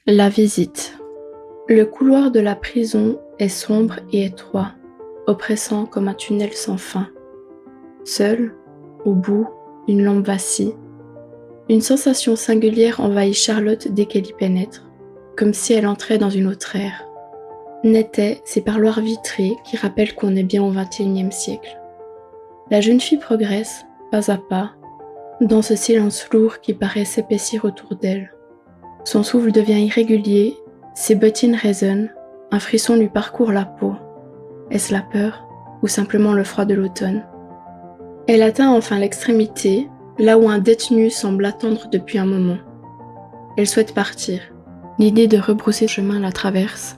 La visite. Le couloir de la prison est sombre et étroit, oppressant comme un tunnel sans fin. Seule, au bout, une lampe vacille. Une sensation singulière envahit Charlotte dès qu'elle y pénètre, comme si elle entrait dans une autre ère. N'étaient ces parloirs vitrés qui rappellent qu'on est bien au XXIe siècle. La jeune fille progresse, pas à pas, dans ce silence lourd qui paraît s'épaissir autour d'elle. Son souffle devient irrégulier, ses bottines résonnent, un frisson lui parcourt la peau. Est-ce la peur ou simplement le froid de l'automne? Elle atteint enfin l'extrémité, là où un détenu semble attendre depuis un moment. Elle souhaite partir. L'idée de rebrousser chemin la traverse,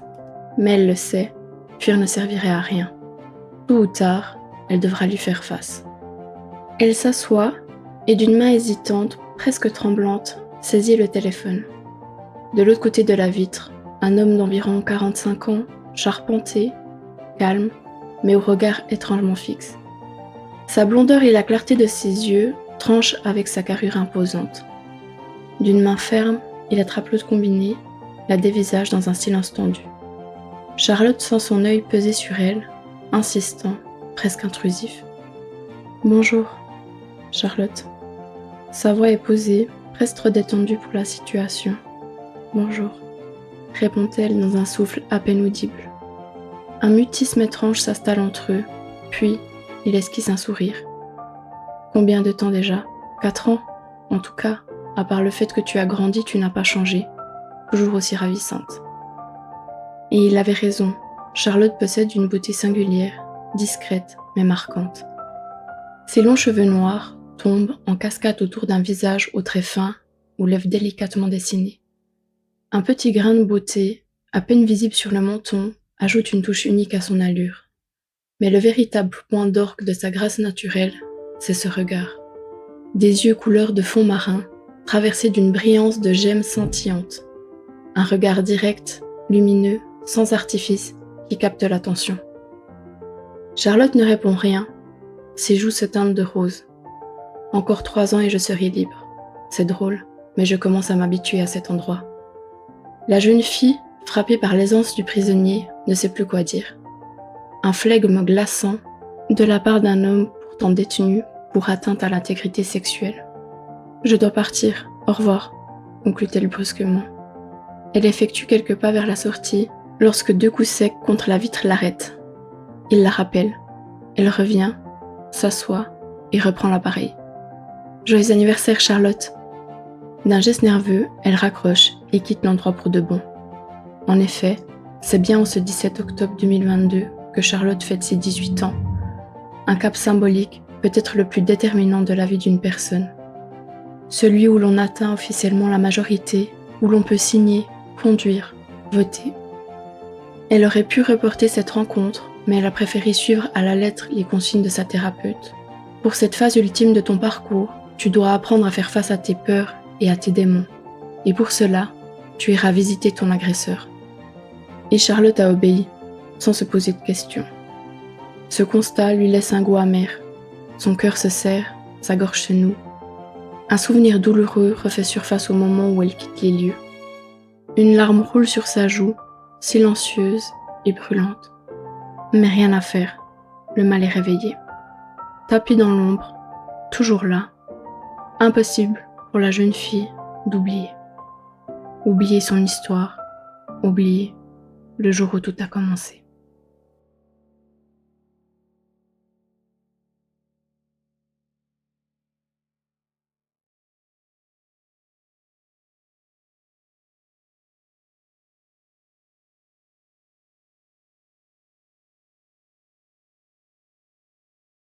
mais elle le sait, fuir ne servirait à rien. Tôt ou tard, elle devra lui faire face. Elle s'assoit et d'une main hésitante, presque tremblante, saisit le téléphone. De l'autre côté de la vitre, un homme d'environ 45 ans, charpenté, calme, mais au regard étrangement fixe. Sa blondeur et la clarté de ses yeux tranchent avec sa carrure imposante. D'une main ferme, il attrape l'autre combinée, la dévisage dans un silence tendu. Charlotte sent son œil peser sur elle, insistant, presque intrusif. « Bonjour, Charlotte. » Sa voix est posée, presque trop détendue pour la situation. « Bonjour, » répond-elle dans un souffle à peine audible. Un mutisme étrange s'installe entre eux, puis il esquisse un sourire. « Combien de temps déjà ? 4 ans ? En tout cas, à part le fait que tu as grandi, tu n'as pas changé. Toujours aussi ravissante. » Et il avait raison, Charlotte possède une beauté singulière, discrète mais marquante. Ses longs cheveux noirs tombent en cascade autour d'un visage aux traits fins, aux lèvres délicatement dessinées. Un petit grain de beauté, à peine visible sur le menton, ajoute une touche unique à son allure. Mais le véritable point d'orgue de sa grâce naturelle, c'est ce regard. Des yeux couleur de fond marin, traversés d'une brillance de gemmes scintillantes. Un regard direct, lumineux, sans artifice, qui capte l'attention. Charlotte ne répond rien. Ses joues se teintent de rose. Encore 3 ans et je serai libre. C'est drôle, mais je commence à m'habituer à cet endroit. La jeune fille, frappée par l'aisance du prisonnier, ne sait plus quoi dire. Un flegme glaçant de la part d'un homme pourtant détenu pour atteinte à l'intégrité sexuelle. « Je dois partir, au revoir », conclut-elle brusquement. Elle effectue quelques pas vers la sortie lorsque 2 coups secs contre la vitre l'arrêtent. Il la rappelle. Elle revient, s'assoit et reprend l'appareil. « Joyeux anniversaire, Charlotte !» D'un geste nerveux, elle raccroche et quitte l'endroit pour de bon. En effet, c'est bien en ce 17 octobre 2022 que Charlotte fête ses 18 ans. Un cap symbolique, peut-être le plus déterminant de la vie d'une personne. Celui où l'on atteint officiellement la majorité, où l'on peut signer, conduire, voter. Elle aurait pu reporter cette rencontre, mais elle a préféré suivre à la lettre les consignes de sa thérapeute. Pour cette phase ultime de ton parcours, tu dois apprendre à faire face à tes peurs et à tes démons. Et pour cela, tu iras visiter ton agresseur. Et Charlotte a obéi, sans se poser de questions. Ce constat lui laisse un goût amer. Son cœur se serre, sa gorge se noue. Un souvenir douloureux refait surface au moment où elle quitte les lieux. Une larme roule sur sa joue, silencieuse et brûlante. Mais rien à faire, le mal est réveillé. Tapis dans l'ombre, toujours là, impossible pour la jeune fille d'oublier. Oublier son histoire, oublier le jour où tout a commencé.